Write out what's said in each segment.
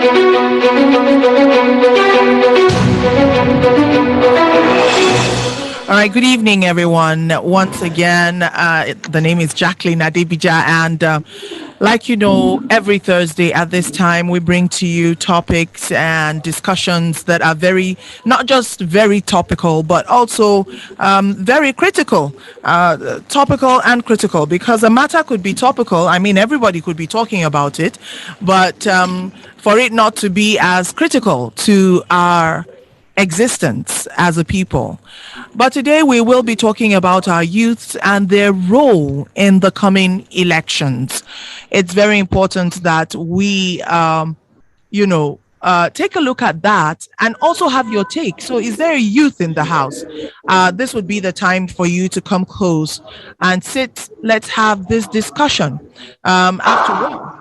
All right, good evening, everyone. Once again, the name is Jacqueline Adebija, and like you know, every Thursday at this time, we bring to you topics and discussions that are not just very topical, but also very critical, topical and critical, because a matter could be topical. I mean, everybody could be talking about it, but for it not to be as critical to our existence as a people. But today we will be talking about our youths and their role in the coming elections. It's very important that we, take a look at that and also have your take. So is there a youth in the house? This would be the time for you to come close and sit. Let's have this discussion. After all,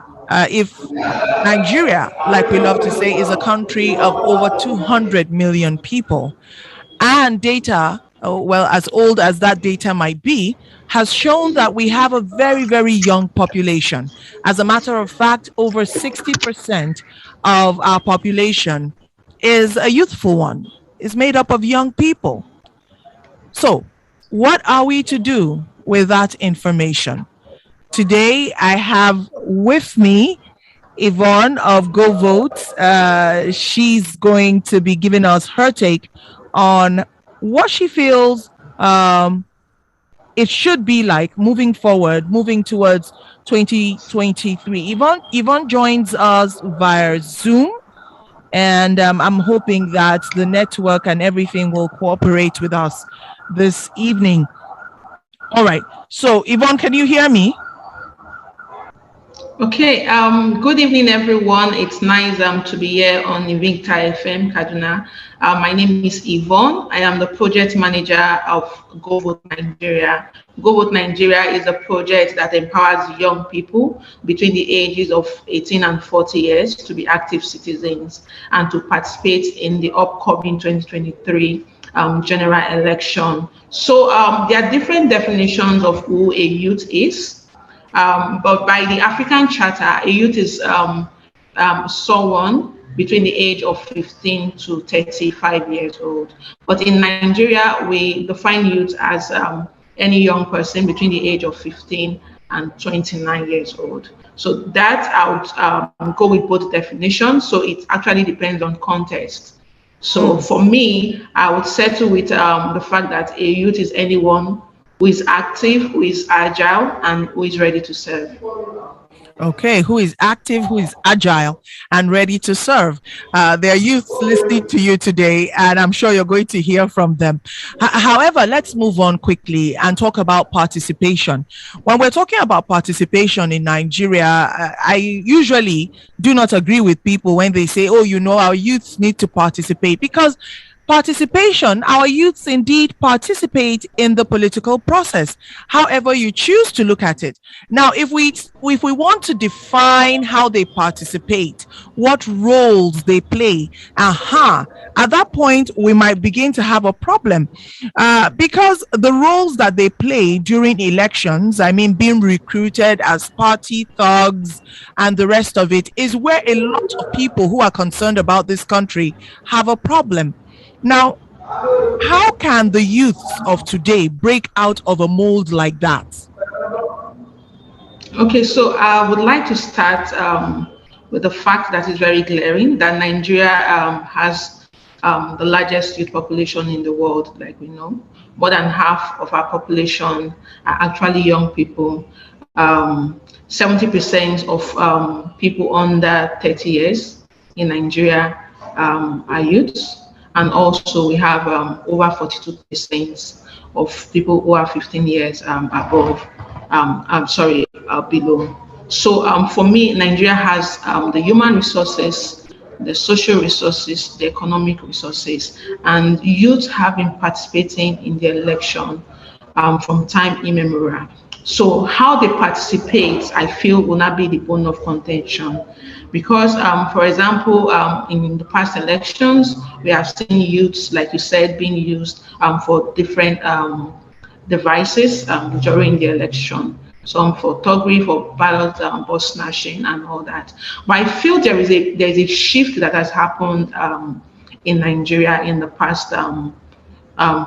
if Nigeria, like we love to say, is a country of over 200 million people, and data, as old as that data might be, has shown that we have a very, very young population. As a matter of fact, over 60% of our population is a youthful one, is made up of young people. So what are we to do with that information? Today, I have with me Yvonne of GoVote. She's going to be giving us her take on what she feels it should be like moving forward, moving towards 2023. Yvonne joins us via Zoom, and I'm hoping that the network and everything will cooperate with us this evening. All right. So, Yvonne, can you hear me? Okay, good evening, everyone. It's nice to be here on Invicta FM Kaduna. My name is Yvonne. I am the project manager of GoVote Nigeria. GoVote Nigeria is a project that empowers young people between the ages of 18 and 40 years to be active citizens and to participate in the upcoming 2023 general election. So there are different definitions of who a youth is. But by the African Charter, a youth is someone between the age of 15 to 35 years old. But in Nigeria, we define youth as any young person between the age of 15 and 29 years old. So that I would go with both definitions. So it actually depends on context. So for me, I would settle with the fact that a youth is anyone who is active, who is agile, and who is ready to serve. Okay, who is active, who is agile, and ready to serve. There are youth listening to you today, and I'm sure you're going to hear from them. However, let's move on quickly and talk about participation. When we're talking about participation in Nigeria, I usually do not agree with people when they say, our youths need to participate, because participation, our youths indeed participate in the political process, however you choose to look at it. Now, if we want to define how they participate, what roles they play, at that point, we might begin to have a problem because the roles that they play during elections, being recruited as party thugs and the rest of it, is where a lot of people who are concerned about this country have a problem. Now, how can the youths of today break out of a mold like that? Okay, so I would like to start with the fact that is very glaring that Nigeria has the largest youth population in the world, like we know. More than half of our population are actually young people. 70% of people under 30 years in Nigeria are youths. And also we have over 42% of people who are 15 years below. So for me, Nigeria has the human resources, the social resources, the economic resources, and youth have been participating in the election from time immemorial. So how they participate, I feel, will not be the bone of contention. Because, for example, in the past elections, we have seen youths, like you said, being used for different devices during the election. some for thuggery, for ballot box snatching and all that. But I feel there's a shift that has happened in Nigeria in the past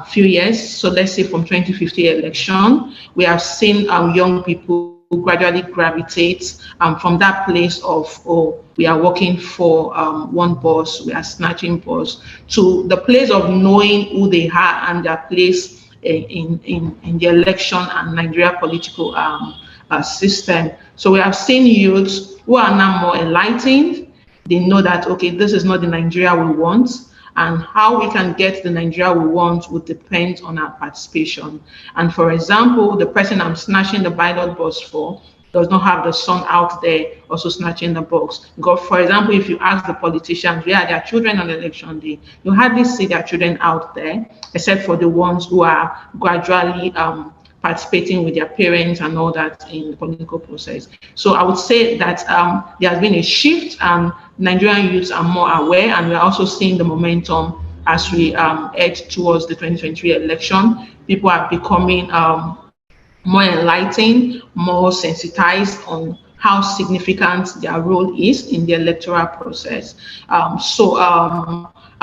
few years. So let's say from 2015 election, we have seen young people gradually gravitate from that place of, oh, we are working for one boss, we are snatching boss, to the place of knowing who they are and their place in the election and Nigeria political system. So we have seen youths who are now more enlightened. They know that, okay, this is not the Nigeria we want, and how we can get the Nigeria we want would depend on our participation. And for example, the person I'm snatching the ballot box for does not have the son out there also snatching the box. Because, for example, if you ask the politicians where are their children on election day, you hardly see their children out there, except for the ones who are gradually participating with their parents and all that in the political process. So I would say that there has been a shift, and Nigerian youths are more aware, and we're also seeing the momentum as we head towards the 2023 election. People are becoming more enlightened, more sensitized on how significant their role is in the electoral process. I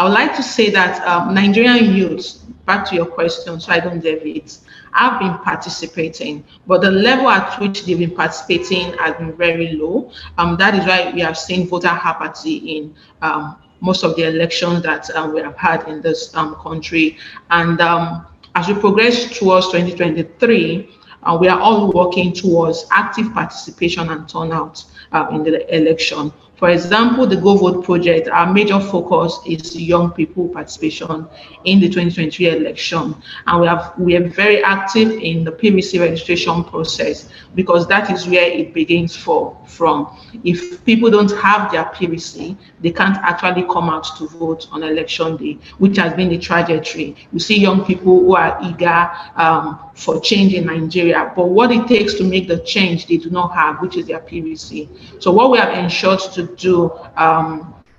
would like to say that Nigerian youths, back to your question, so I don't deviate, have been participating, but the level at which they've been participating has been very low. That is why we have seen voter apathy in most of the elections that we have had in this country. And as we progress towards 2023, we are all working towards active participation and turnout in the election. For example, the GoVote project, our major focus is young people participation in the 2023 election. And we are very active in the PVC registration process, because that is where it begins from. If people don't have their PVC, they can't actually come out to vote on election day, which has been the trajectory. You see young people who are eager for change in Nigeria, but what it takes to make the change they do not have, which is their PVC. So what we have ensured to do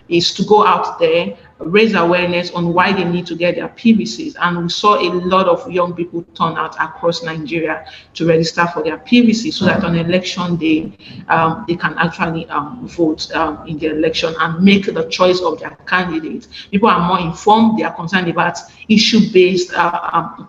is to go out there, raise awareness on why they need to get their PVCs. And we saw a lot of young people turn out across Nigeria to register for their PVC, so that on election day, they can actually vote in the election and make the choice of their candidate. People are more informed. They are concerned about issue-based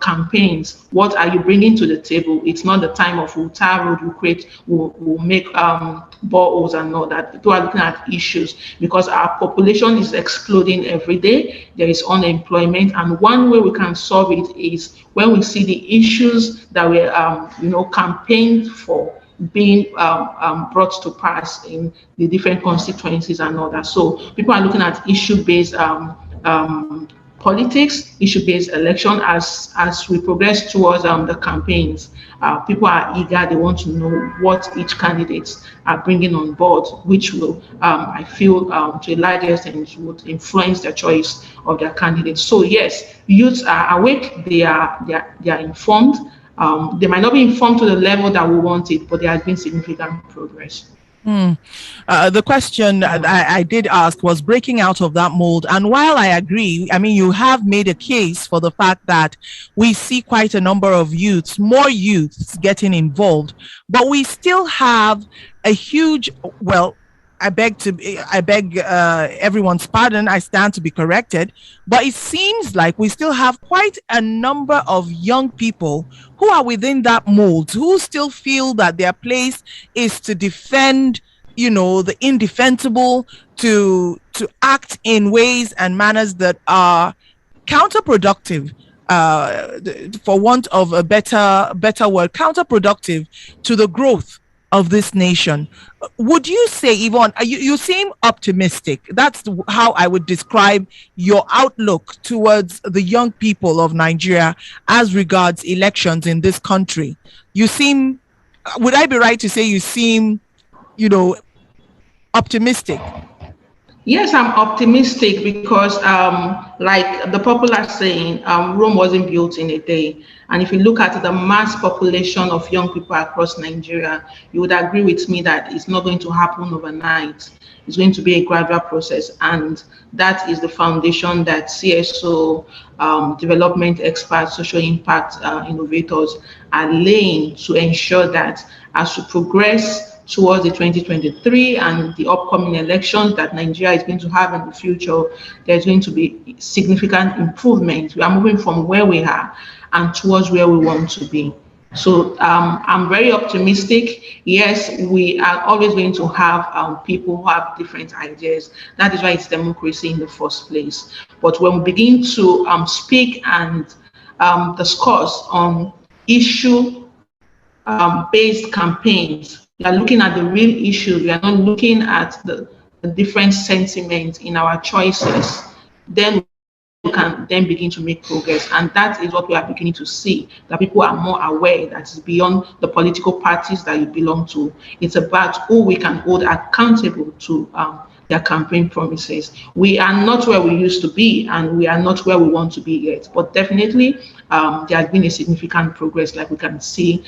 campaigns. What are you bringing to the table? It's not the time of we'll tar road, we'll make boreholes and all that. People are looking at issues, because our population is exploding every day. There is unemployment, and one way we can solve it is when we see the issues that we campaigned for being brought to pass in the different constituencies and all that. So people are looking at issue-based politics, issue-based election as we progress towards the campaigns. People are eager, they want to know what each candidate are bringing on board, which will, I feel, to a large extent, would influence the choice of their candidates. So yes, youths are awake, they are informed. They might not be informed to the level that we want it, but there has been significant progress. The question I did ask was breaking out of that mold. And while I agree, I mean, you have made a case for the fact that we see quite a number of youths, more youths getting involved, but we still have a huge, well, I beg everyone's pardon, I stand to be corrected, but it seems like we still have quite a number of young people who are within that mold, who still feel that their place is to defend, the indefensible, to act in ways and manners that are counterproductive, for want of a better word, counterproductive to the growth of this nation. Would you say, Yvonne, you seem optimistic? That's how I would describe your outlook towards the young people of Nigeria as regards elections in this country. You seem, would I be right to say you seem, optimistic? Yes, I'm optimistic because, like the popular saying, Rome wasn't built in a day. And if you look at the mass population of young people across Nigeria, you would agree with me that it's not going to happen overnight. It's going to be a gradual process. And that is the foundation that CSO, development experts, social impact innovators are laying to ensure that as we progress towards the 2023 and the upcoming elections that Nigeria is going to have in the future, there's going to be significant improvement. We are moving from where we are and towards where we want to be. So I'm very optimistic. Yes, we are always going to have people who have different ideas. That is why it's democracy in the first place. But when we begin to speak and discuss on issue-based campaigns, we are looking at the real issues. We are not looking at the different sentiments in our choices. Then we can then begin to make progress. And that is what we are beginning to see, that people are more aware that it's beyond the political parties that you belong to. It's about who we can hold accountable to their campaign promises. We are not where we used to be, and we are not where we want to be yet. But definitely, there has been a significant progress, like we can see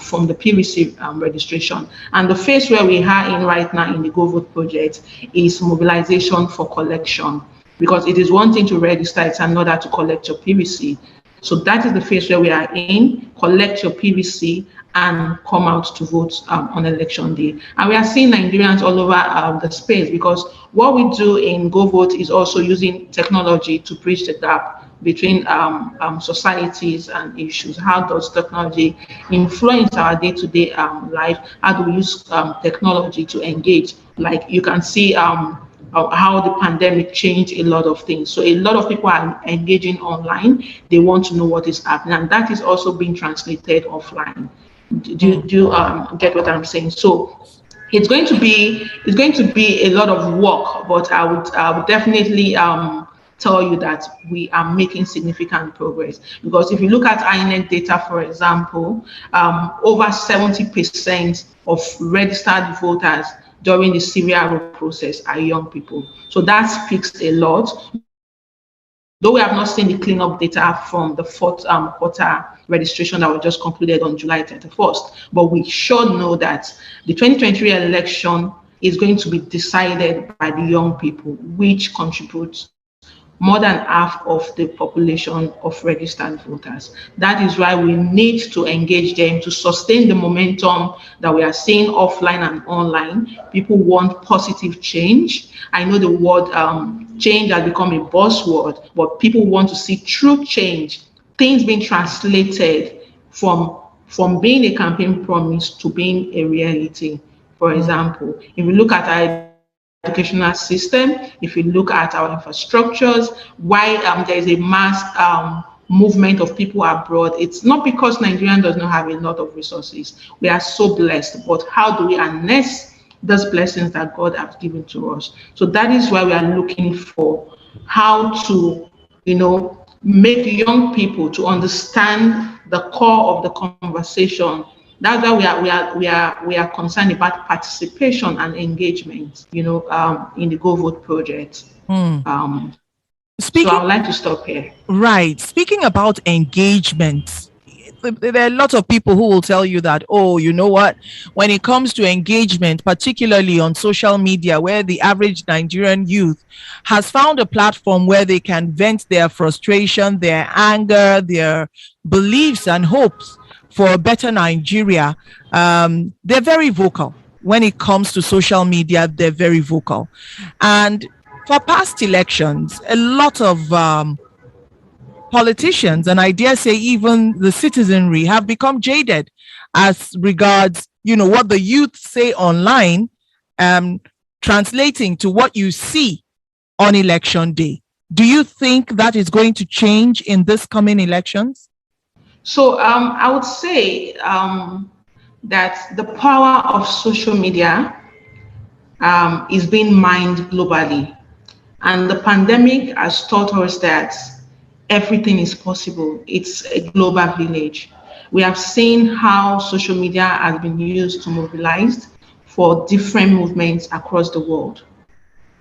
from the PVC registration. And the phase where we are in right now in the GoVote project is mobilization for collection, because it is one thing to register, it's another to collect your PVC. So that is the phase where we are in: collect your PVC and come out to vote on election day. And we are seeing Nigerians all over the space, because what we do in GoVote is also using technology to bridge the gap between societies and issues. How does technology influence our day-to-day life? How do we use technology to engage? Like you can see how the pandemic changed a lot of things. So a lot of people are engaging online. They want to know what is happening, and that is also being translated offline. Do you get what I'm saying? So it's going to be a lot of work, but I would definitely tell you that we are making significant progress. Because if you look at INEC data, for example, over 70% of registered voters during the serial process are young people. So that speaks a lot. Though we have not seen the cleanup data from the fourth quarter registration that was just concluded on July 31st, but we should know that the 2023 election is going to be decided by the young people, which contributes more than half of the population of registered voters. That is why we need to engage them to sustain the momentum that we are seeing offline and online. People want positive change. I know the word change has become a buzzword, but people want to see true change, things being translated from being a campaign promise to being a reality. For example, if you look at our educational system, if you look at our infrastructures, why there is a mass movement of people abroad, it's not because Nigeria does not have a lot of resources. We are so blessed, but how do we harness those blessings that God has given to us? So that is why we are looking for how to, make young people to understand the core of the conversation. That's why we are concerned about participation and engagement, in the GoVote project. So I would like to stop here. Right. Speaking about engagement, there are a lot of people who will tell you that, oh, you know what, when it comes to engagement, particularly on social media, where the average Nigerian youth has found a platform where they can vent their frustration, their anger, their beliefs and hopes for a better Nigeria, they're very vocal. When it comes to social media, they're very vocal. And for past elections, a lot of politicians, and I dare say even the citizenry, have become jaded as regards, what the youth say online, translating to what you see on election day. Do you think that is going to change in this coming elections? So I would say that the power of social media is being mined globally. And the pandemic has taught us that everything is possible. It's a global village. We have seen how social media has been used to mobilize for different movements across the world.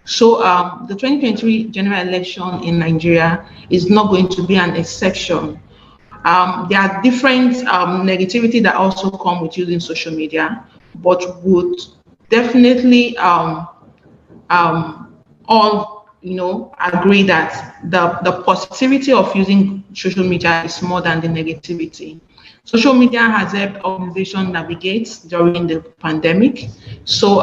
So the 2023 general election in Nigeria is not going to be an exception. There are different negativity that also come with using social media, but would definitely all agree that the positivity of using social media is more than the negativity. Social media has helped organizations navigate during the pandemic. So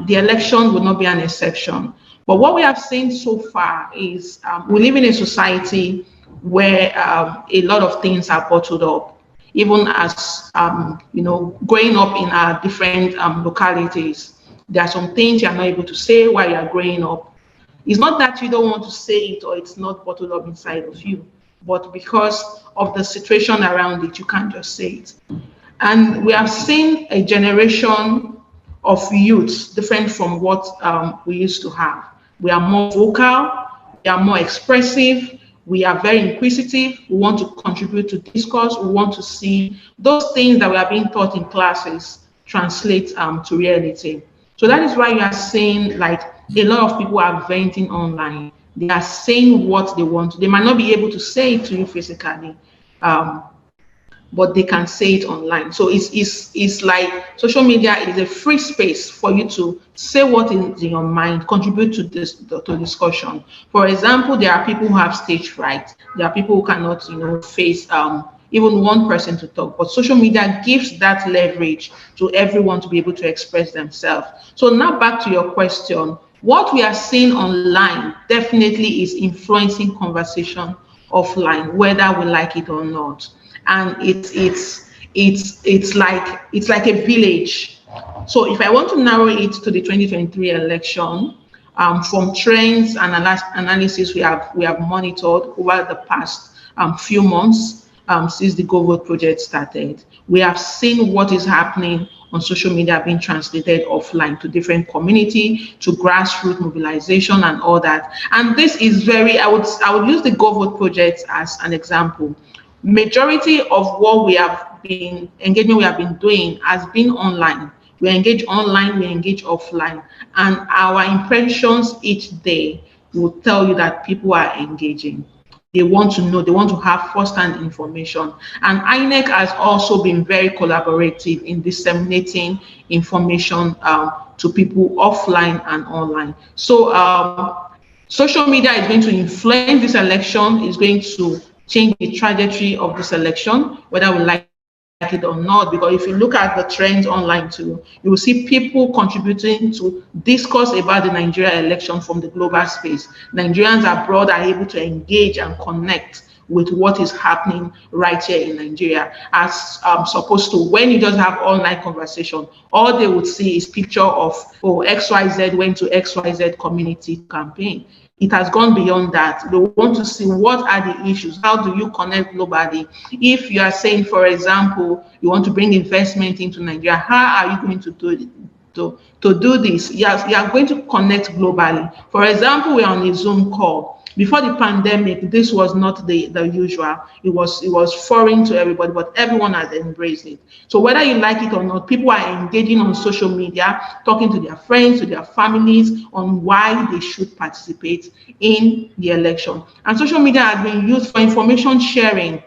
the election will not be an exception. But what we have seen so far is we live in a society where a lot of things are bottled up, even as, growing up in our different localities. There are some things you are not able to say while you are growing up. It's not that you don't want to say it or it's not bottled up inside of you, but because of the situation around it, you can't just say it. And we have seen a generation of youths different from what we used to have. We are more vocal, we are more expressive, we are very inquisitive, we want to contribute to discourse, we want to see those things that we are being taught in classes translate to reality. So that is why you are seeing like a lot of people are venting online. They are saying what they want. They might not be able to say it to you physically, but they can say it online. So it's like social media is a free space for you to say what is in your mind, contribute to discussion. For example, there are people who have stage fright. There are people who cannot, face even one person to talk. But social media gives that leverage to everyone to be able to express themselves. So now back to your question. What we are seeing online definitely is influencing conversation offline, whether we like it or not. And it's like a village. So if I want to narrow it to the 2023 election, from trends and analysis we have monitored over the past few months since the GoVote project started, we have seen what is happening on social media being translated offline to different community, to grassroots mobilization and all that. And this is very, I would use the GoVote project as an example. Majority of what we have been doing has been online. We engage online, we engage offline, and our impressions each day will tell you that people are engaging. They want to know, they want to have first-hand information. And INEC has also been very collaborative in disseminating information to people offline and online. So social media is going to influence this election, is going to change the trajectory of this election, whether we like it or not, because if you look at the trends online too, you will see people contributing to discourse about the Nigeria election from the global space. Nigerians abroad are able to engage and connect with what is happening right here in Nigeria, as opposed to when you just have online conversation, all they would see is picture of, oh, XYZ went to XYZ community campaign. It has gone beyond that. They want to see what are the issues. How do you connect globally? If you are saying, for example, you want to bring investment into Nigeria, how are you going to do it? To do this? Yes, you are going to connect globally. For example, we're on a Zoom call. Before the pandemic, this was not the usual. It was foreign to everybody, but everyone has embraced it. So whether you like it or not, people are engaging on social media, talking to their friends, to their families on why they should participate in the election. And social media has been used for information sharing.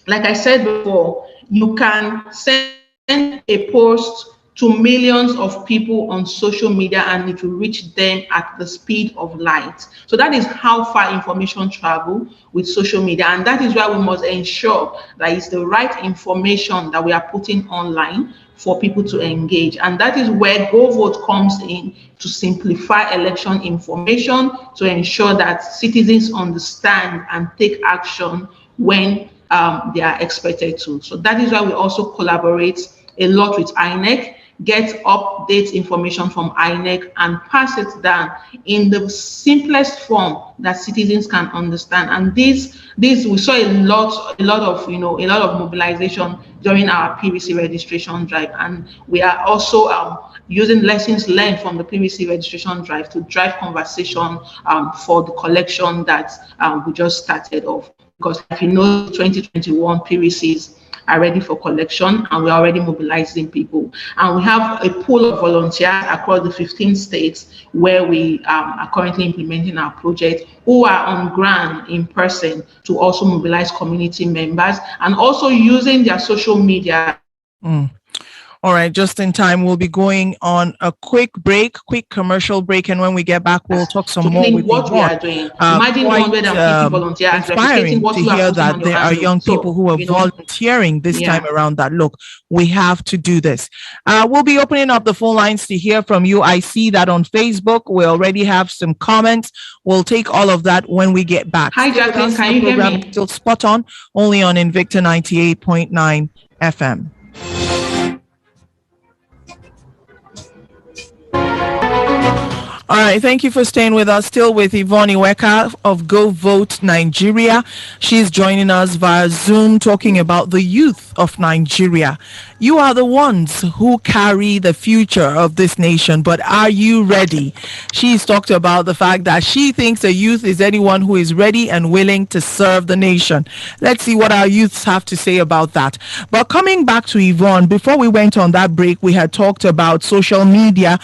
Like I said before, you can send a post to millions of people on social media and it will reach them at the speed of light. So that is how far information travels with social media. And that is why we must ensure that it's the right information that we are putting online for people to engage. And that is where GoVote comes in to simplify election information, to ensure that citizens understand and take action when they are expected to. So that is why we also collaborate a lot with INEC, get update information from INEC and pass it down in the simplest form that citizens can understand. And this we saw a lot of mobilization during our PVC registration drive, and we are also using lessons learned from the PVC registration drive to drive conversation for the collection that we just started off. Because if you know, 2021 PVCs are ready for collection and we're already mobilizing people. And we have a pool of volunteers across the 15 states where we are currently implementing our project, who are on ground in person to also mobilize community members and also using their social media. All right, just in time. We'll be going on a quick commercial break, and when we get back, we'll talk some more with what we Yvonne. are doing. Imagine Quite 150 volunteers replicating inspiring what to you are hear posting on that your there are handle. young people who are volunteering this time around. That look, we have to do this. We'll be opening up the phone lines to hear from you. I see that on Facebook we already have some comments. We'll take all of that when we get back. Hi, Jacqueline, can you hear me? Still spot on, only on Invicta 98.9 FM. All right, thank you for staying with us. Still with Yvonne Eweka of GoVote Nigeria. She's joining us via Zoom talking about the youth of Nigeria. You are the ones who carry the future of this nation, but are you ready? She's talked about the fact that she thinks the youth is anyone who is ready and willing to serve the nation. Let's see what our youths have to say about that. But coming back to Yvonne, before we went on that break, we had talked about social media,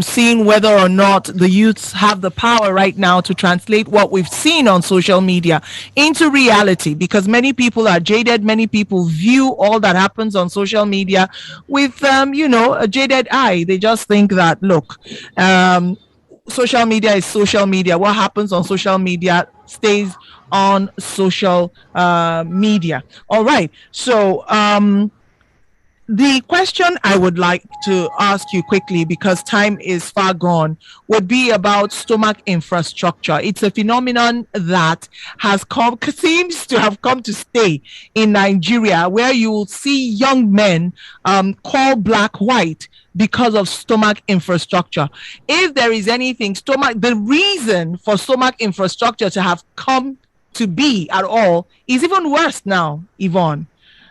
seeing whether or not the youths have the power right now to translate what we've seen on social media into reality, because many people are jaded. Many people view all that happens on social media with, a jaded eye. They just think that, look, social media is social media. What happens on social media stays on social media. All right. So, the question I would like to ask you quickly, because time is far gone, would be about stomach infrastructure. It's a phenomenon that seems to have come to stay in Nigeria, where you will see young men call black white because of stomach infrastructure. If there is anything, the reason for stomach infrastructure to have come to be at all is even worse now, Yvonne.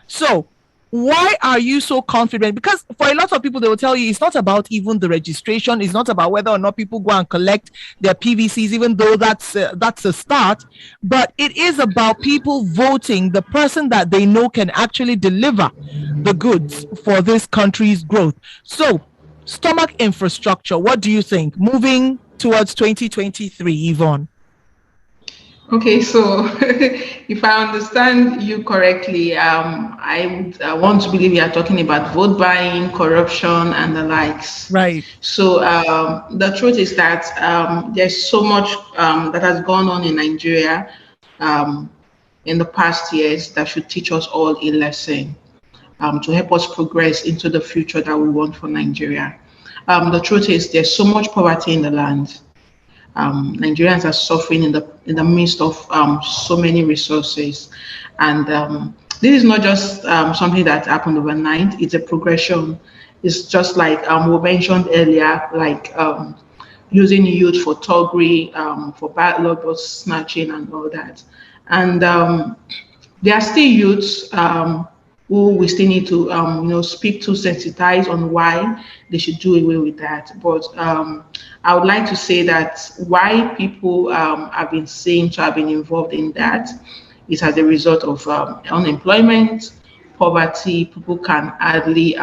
So, why are you so confident? Because for a lot of people, they will tell you it's not about even the registration. It's not about whether or not people go and collect their PVCs, even though that's a start. But it is about people voting the person that they know can actually deliver the goods for this country's growth. So, stomach infrastructure, what do you think? Moving towards 2023, Yvonne. Okay, so if I understand you correctly, I would want to believe you are talking about vote buying, corruption, and the likes. Right. So the truth is that there's so much that has gone on in Nigeria in the past years that should teach us all a lesson to help us progress into the future that we want for Nigeria. The truth is there's so much poverty in the land. Nigerians are suffering in the midst of so many resources, and this is not just something that happened overnight. It's a progression. It's just like we mentioned earlier, like using youth for thuggery, for backlog snatching, and all that. And there are still youths who we still need to speak to, sensitize on why they should do away with that. But I would like to say that why people have been seen to have been involved in that is as a result of unemployment, poverty. People can hardly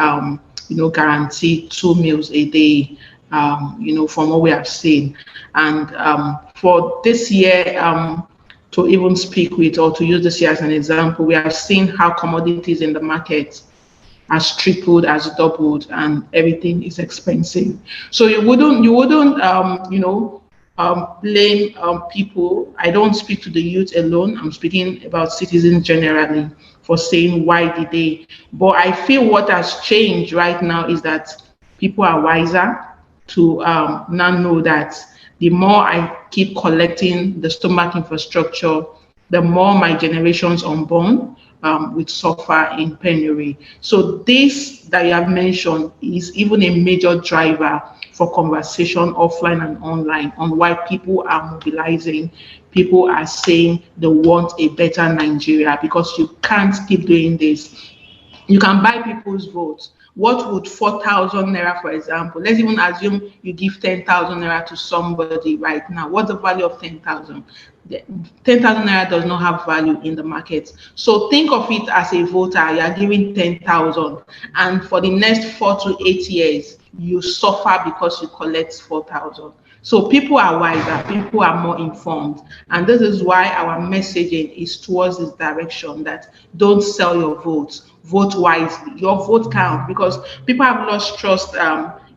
guarantee 2 meals a day, from what we have seen. And for this year, to even speak with, or to use this year as an example, we have seen how commodities in the market has tripled, has doubled, and everything is expensive. So you wouldn't blame people. I don't speak to the youth alone. I'm speaking about citizens generally for saying why did they. But I feel what has changed right now is that people are wiser to now know that the more I keep collecting the stomach infrastructure, the more my generations unborn will suffer in penury. So this that you have mentioned is even a major driver for conversation offline and online on why people are mobilizing. People are saying they want a better Nigeria, because you can't keep doing this. You can buy people's votes. What would 4,000 naira, for example, let's even assume you give 10,000 naira to somebody right now. What's the value of 10,000? 10,000 naira does not have value in the market. So think of it as a voter. You are giving 10,000, and for the next 4 to 8 years, you suffer because you collect 4,000. So people are wiser, people are more informed. And this is why our messaging is towards this direction, that don't sell your vote, vote wisely. Your vote counts, because people have lost trust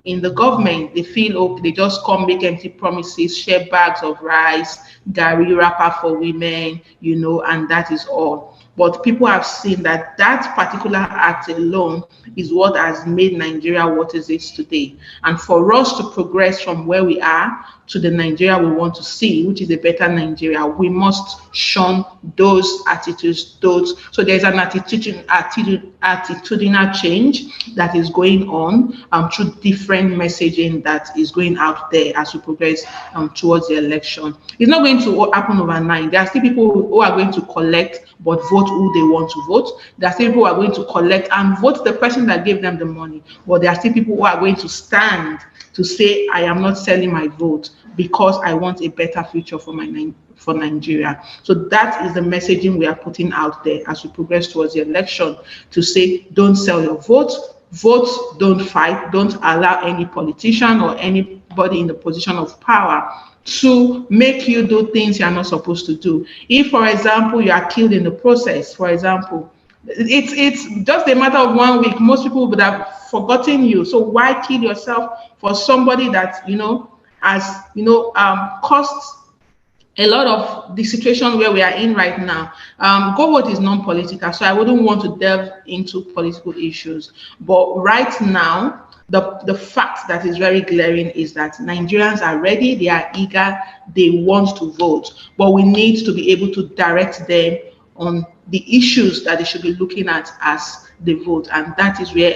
in the government. They feel, okay, they just come make empty promises, share bags of rice, gari wrapper for women, and that is all. But people have seen that that particular act alone is what has made Nigeria what it is today. And for us to progress from where we are to the Nigeria we want to see, which is a better Nigeria, we must shun those attitudes, So there's an attitudinal change that is going on through different messaging that is going out there as we progress towards the election. It's not going to happen overnight. There are still people who are going to collect but vote who they want to vote. There are still people who are going to collect and vote the person that gave them the money. But there are still people who are going to stand to say, I am not selling my vote because I want a better future for Nigeria. So that is the messaging we are putting out there as we progress towards the election, to say, don't sell your vote, vote, don't fight, don't allow any politician or anybody in the position of power to make you do things you are not supposed to do. If, for example, you are killed in the process, for example, it's just a matter of 1 week. Most people would have forgotten you. So why kill yourself for somebody that has caused a lot of the situation where we are in right now? GoVote is non-political, so I wouldn't want to delve into political issues. But right now, the fact that is very glaring is that Nigerians are ready, they are eager, they want to vote, but we need to be able to direct them on the issues that they should be looking at as they vote. And that is where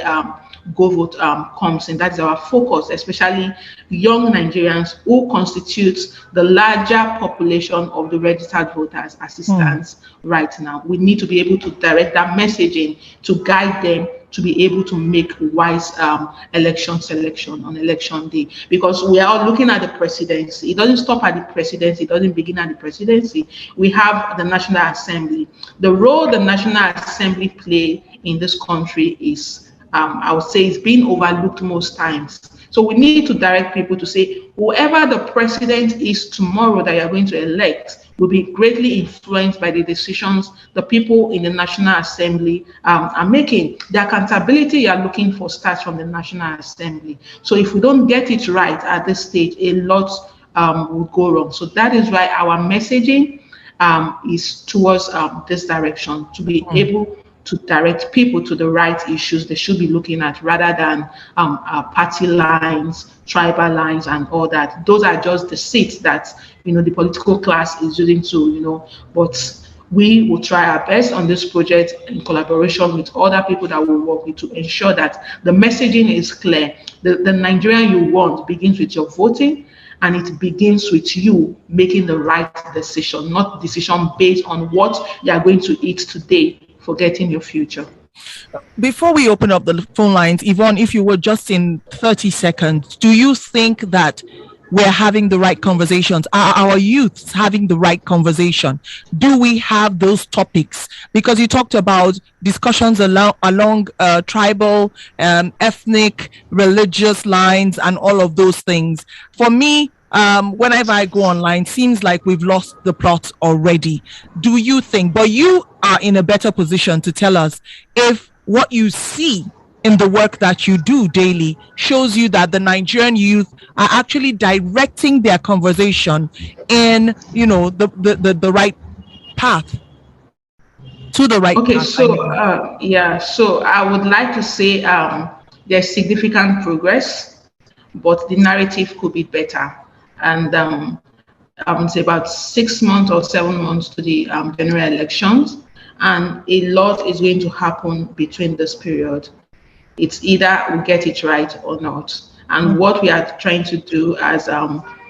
GoVote comes in. That is our focus, especially young Nigerians who constitute the larger population of the registered voters as it stands right now. We need to be able to direct that messaging to guide them to be able to make wise election selection on election day, because we are all looking at the presidency. It doesn't stop at the presidency, it doesn't begin at the presidency. We have the National Assembly. The role the National Assembly play in this country is, I would say, it's being overlooked most times. So we need to direct people to say, whoever the president is tomorrow that you're going to elect will be greatly influenced by the decisions the people in the National Assembly are making. The accountability you are looking for starts from the National Assembly. So if we don't get it right at this stage, a lot will go wrong. So that is why our messaging is towards this direction, to be able to direct people to the right issues they should be looking at, rather than party lines, tribal lines, and all that. Those are just the seats that the political class is using to, but we will try our best on this project in collaboration with other people that will work with, to ensure that the messaging is clear. The Nigerian you want begins with your voting, and it begins with you making the right decision, not decision based on what you are going to eat today, forgetting your future. Before we open up the phone lines, Yvonne, if you were just in 30 seconds, do you think that we're having the right conversations? Are our youths having the right conversation? Do we have those topics? Because you talked about discussions along tribal, ethnic, religious lines, and all of those things. For me, whenever I go online, seems like we've lost the plot already. Do you think, but you are in a better position to tell us if what you see in the work that you do daily shows you that the Nigerian youth are actually directing their conversation in, the right path, to the right path. Okay, so I would like to say there's significant progress, but the narrative could be better. And it's about 6 months or 7 months to the general elections, and a lot is going to happen between this period. It's either we get it right or not. And what we are trying to do as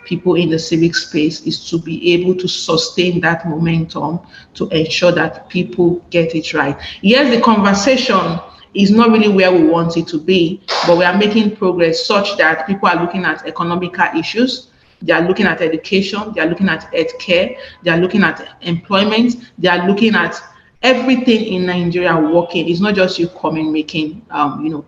people in the civic space is to be able to sustain that momentum to ensure that people get it right. Yes, the conversation is not really where we want it to be, but we are making progress such that people are looking at economical issues, they are looking at education, they are looking at health care, they are looking at employment, they are looking at everything in Nigeria working. It's not just you coming making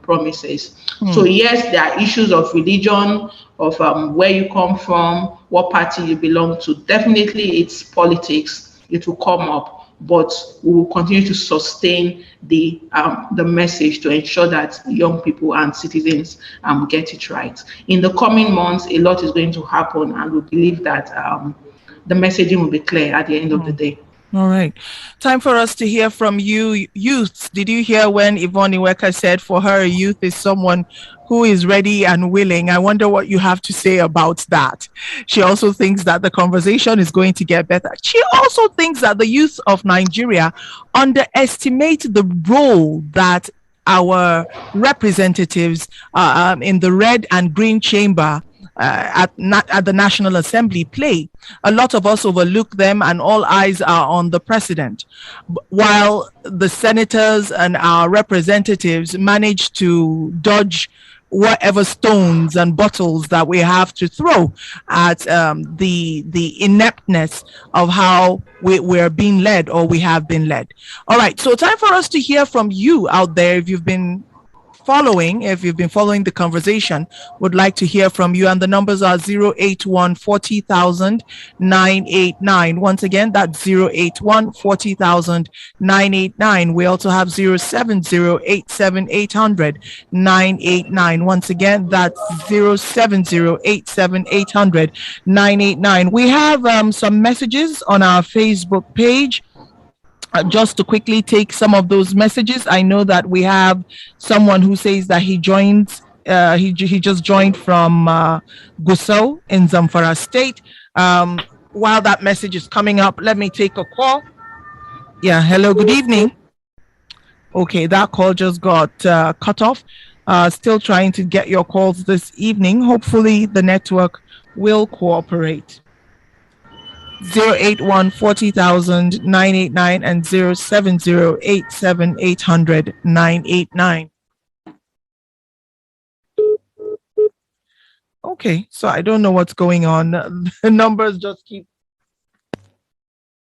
promises. So yes, there are issues of religion, of where you come from, what party you belong to. Definitely, it's politics. It will come up, but we will continue to sustain the message to ensure that young people and citizens get it right. In the coming months, a lot is going to happen, and we believe that the messaging will be clear at the end of the day. All right. Time for us to hear from you, youths. Did you hear when Yvonne Eweka said for her, a youth is someone who is ready and willing? I wonder what you have to say about that. She also thinks that the conversation is going to get better. She also thinks that the youth of Nigeria underestimate the role that our representatives in the red and green chamber at the National Assembly play. A lot of us overlook them, and all eyes are on the president, while the senators and our representatives manage to dodge whatever stones and bottles that we have to throw at the ineptness of how we're being led, or we have been led. All right, so time for us to hear from you out there. If you've been following the conversation, would like to hear from you, and the numbers are 081 40,000 989. Once again, that's 081 40,000 989. We also have 070 800 989. Once again, that's 070 800 989. We have some messages on our Facebook page. Just to quickly take some of those messages, I know that we have someone who says that he just joined from Gusau in Zamfara State. While that message is coming up, let me take a call. Yeah, hello, good evening. Okay, that call just got cut off. Still trying to get your calls this evening. Hopefully the network will cooperate. 081 40,000 989 and 070 800 989. Okay, so I don't know what's going on. The numbers just keep.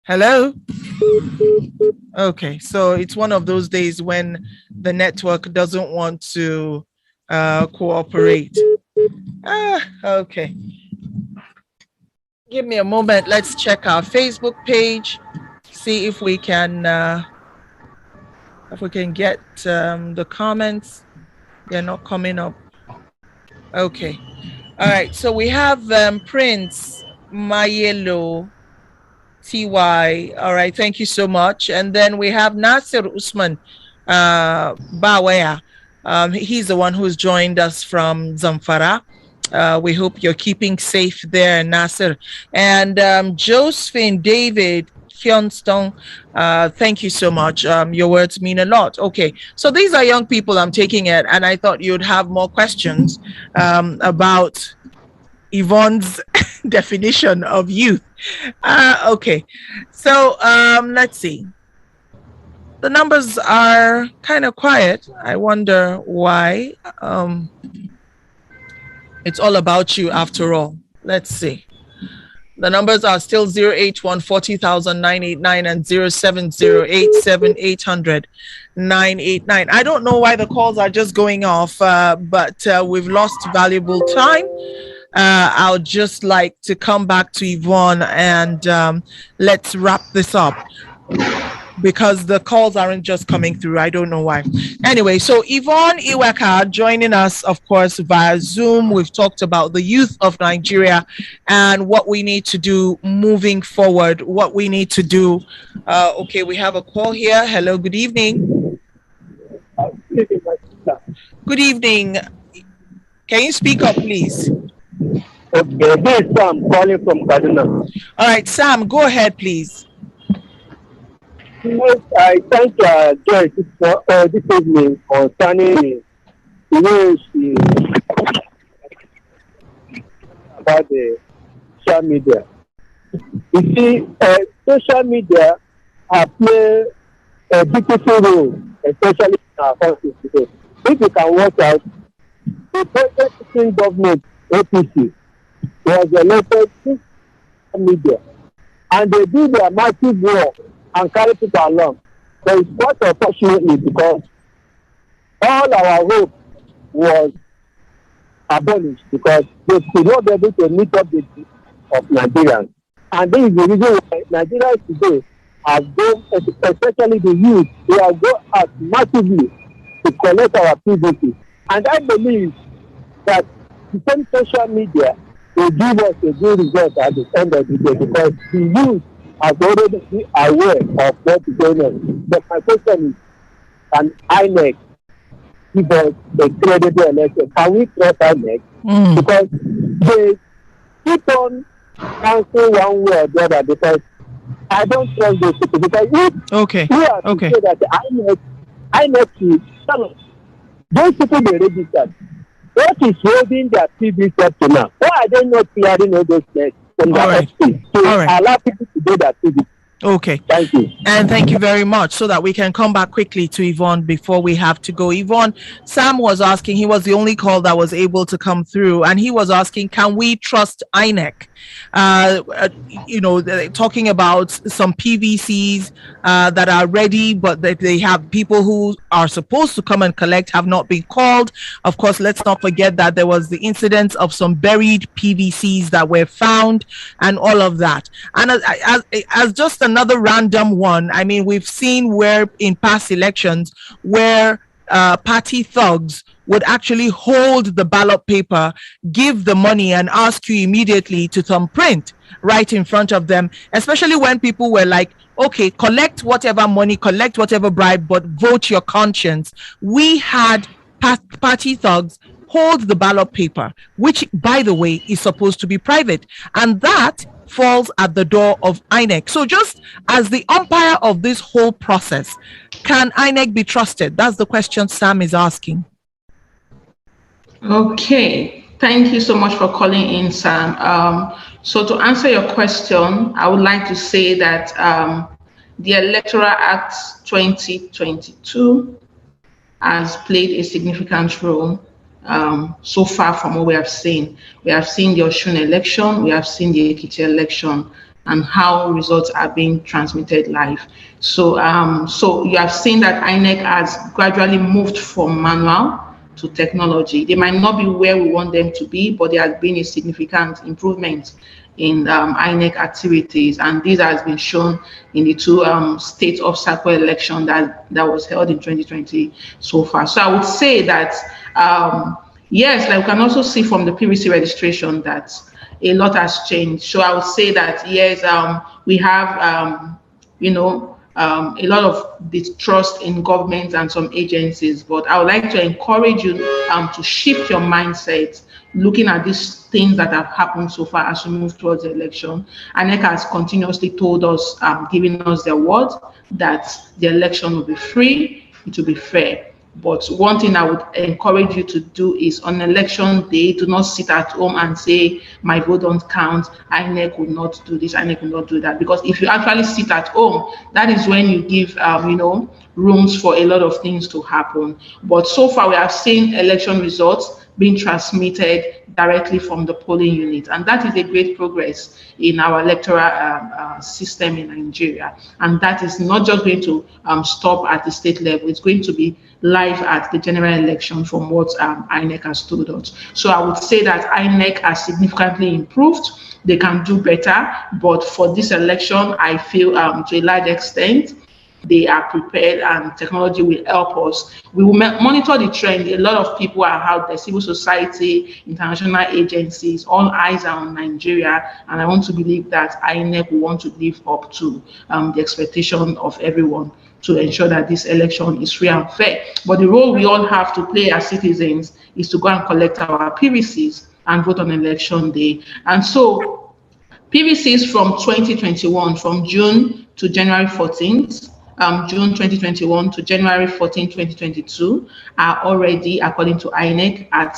Hello? Okay, so it's one of those days when the network doesn't want to cooperate. Okay. Give me a moment. Let's check our Facebook page, see if we can get the comments. They're not coming up. Okay. All right. So we have Prince Mayelo TY. All right. Thank you so much. And then we have Nasir Usman Bawaya. He's the one who's joined us from Zamfara. We hope you're keeping safe there, Nasser. And Josephine David Hyunstong, thank you so much. Your words mean a lot. Okay, so these are young people I'm taking it, and I thought you'd have more questions about Yvonne's definition of youth. Okay, so let's see. The numbers are kind of quiet. I wonder why. It's all about you after all. Let's see. The numbers are still 081 40,000 989 and 070 800 989. I don't know why the calls are just going off, but we've lost valuable time. I'll just like to come back to Yvonne and let's wrap this up, because the calls aren't just coming through. I don't know why. Anyway, so Yvonne Eweka joining us, of course, via Zoom. We've talked about the youth of Nigeria and what we need to do moving forward, what we need to do. Okay, we have a call here. Hello, good evening. Good evening. Can you speak up, please? Okay, this is Sam calling from Kaduna. All right, Sam, go ahead, please. Yes, I thank Joyce for this evening concerning the way she about the social media. You see, social media play a beautiful role, especially in our country today. If you can watch out, the present government, APC, was elected through social media, and they do their massive work and carry people along. But it's quite unfortunately because all our hope was abolished because they could not be able to meet up the needs of Nigerians. And this is the reason why Nigerians today have gone, especially the youth, they have gone out massively to collect our PVC. And I believe that the same social media will give us a good result at the end of the day because the youth have already been aware of what is going on. But my question is, can INEC give us a credible election? Can we trust INEC? Because they keep on answering one way or the other because I don't trust those people. Because if we are to say that INEC is tell us, those people they registered, what is holding their PVC up to now? Why are they not clearing all those things from their FP to allow people to do their PVC? Okay. Thank you. And thank you very much, so that we can come back quickly to Yvonne before we have to go. Yvonne, Sam was asking, he was the only call that was able to come through, and he was asking, can we trust INEC? Talking about some PVCs that are ready, but that they have people who are supposed to come and collect have not been called. Of course, let's not forget that there was the incident of some buried PVCs that were found and all of that. And as just another random one, I mean, we've seen where in past elections where party thugs would actually hold the ballot paper, give the money, and ask you immediately to thumbprint right in front of them, especially when people were like, okay, collect whatever money, collect whatever bribe, but vote your conscience. We had party thugs hold the ballot paper, which, by the way, is supposed to be private. And that falls at the door of INEC. So just as the umpire of this whole process, can INEC be trusted? That's the question Sam is asking. Okay, thank you so much for calling in, Sam. So to answer your question, I would like to say that the Electoral Act 2022 has played a significant role so far from what we have seen. We have seen the Osun election, we have seen the Ekiti election, and how results are being transmitted live. So, so you have seen that INEC has gradually moved from manual to technology. They might not be where we want them to be, but there has been a significant improvement in INEC activities, and this has been shown in the two state of circle election that was held in 2020 so far. So I would say that yes, like we can also see from the PVC registration that a lot has changed. So I would say that yes, we have a lot of distrust in government and some agencies, but I would like to encourage you to shift your mindset, looking at these things that have happened so far as we move towards the election. INEC has continuously told us, giving us their word that the election will be free, it will be fair. But one thing I would encourage you to do is on election day, do not sit at home and say, my vote don't count, INEC will not do this, INEC will not do that. Because if you actually sit at home, that is when you give, rooms for a lot of things to happen. But so far, we have seen election results being transmitted directly from the polling unit. And that is a great progress in our electoral system in Nigeria. And that is not just going to stop at the state level, it's going to be live at the general election from what INEC has told us. So I would say that INEC has significantly improved. They can do better, but for this election, I feel to a large extent, they are prepared and technology will help us. We will monitor the trend. A lot of people are out there, civil society, international agencies, all eyes are on Nigeria. And I want to believe that INEC will want to live up to the expectation of everyone to ensure that this election is free and fair. But the role we all have to play as citizens is to go and collect our PVCs and vote on election day. And so PVCs from 2021, from June to January 14th, June 2021 to January 14, 2022 are already, according to INEC, at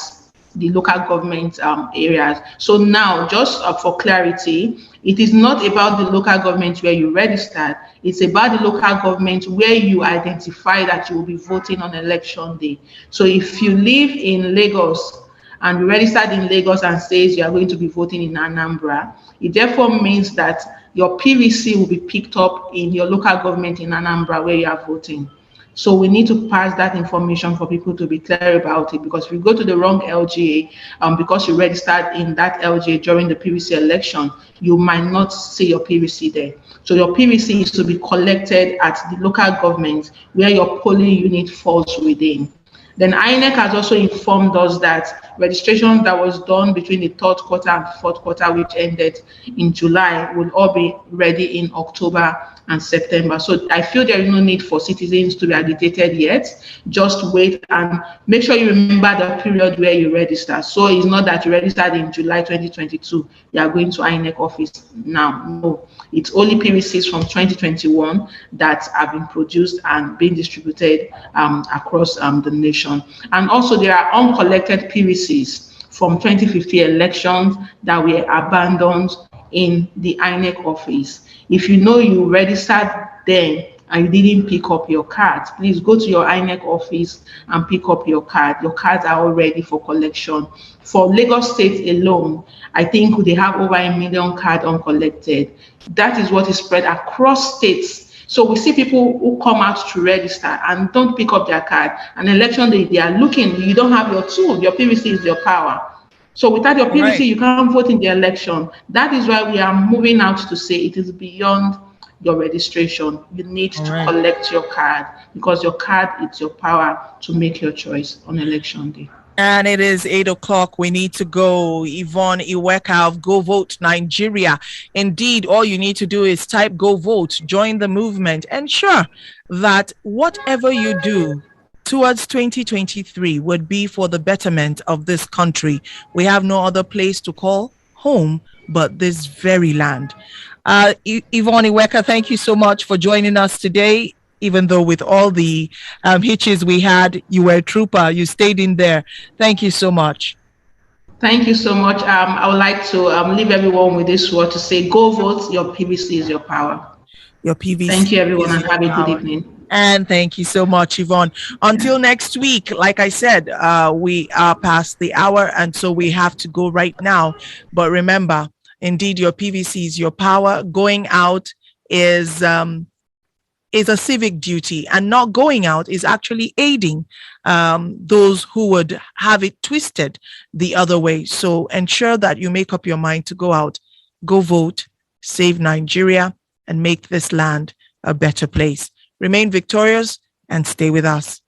the local government areas. So now, just for clarity, it is not about the local government where you registered, it's about the local government where you identify that you will be voting on election day. So if you live in Lagos and you registered in Lagos and says you are going to be voting in Anambra, It therefore means that your PVC will be picked up in your local government in Anambra where you are voting. So we need to pass that information for people to be clear about it, because if you go to the wrong LGA, because you registered in that LGA during the PVC election, you might not see your PVC there. So your PVC is to be collected at the local government where your polling unit falls within. Then INEC has also informed us that registration that was done between the third quarter and fourth quarter, which ended in July, will all be ready in October and September. So I feel there is no need for citizens to be agitated yet. Just wait and make sure you remember the period where you register. So it's not that you registered in July 2022, you are going to INEC office now. No, it's only PVCs from 2021 that have been produced and being distributed across the nation. And also there are uncollected PVCs from 2050 elections that were abandoned in the INEC office. If you know you registered then and you didn't pick up your cards, please go to your INEC office and pick up your card. Your cards are all ready for collection. For Lagos State alone, I think they have over 1 million cards uncollected. That is what is spread across states. So we see people who come out to register and don't pick up their card. And election day, they are looking, you don't have your tool, your PVC is your power. So without your PVC, right, you can't vote in the election. That is why we are moving out to say it is beyond your registration. You need to collect your card, because your card is your power to make your choice on election day. And it is 8 o'clock. We need to go. Yvonne Eweka of GoVote Nigeria. Indeed, all you need to do is type GoVote, join the movement, ensure that whatever you do towards 2023 would be for the betterment of this country. We have no other place to call home but this very land. Yvonne Eweka, thank you so much for joining us today. Even though with all the hitches we had, you were a trooper, you stayed in there. Thank you so much. Thank you so much. I would like to leave everyone with this word to say, go vote, your PVC is your power. Your PVC. Thank you, everyone, and have a good evening. And thank you so much, Yvonne. Until next week, like I said, we are past the hour, and so we have to go right now. But remember, indeed, your PVC is your power. Going out is a civic duty, and not going out is actually aiding those who would have it twisted the other way. So ensure that you make up your mind to go out, go vote, save Nigeria, and make this land a better place. Remain victorious and stay with us.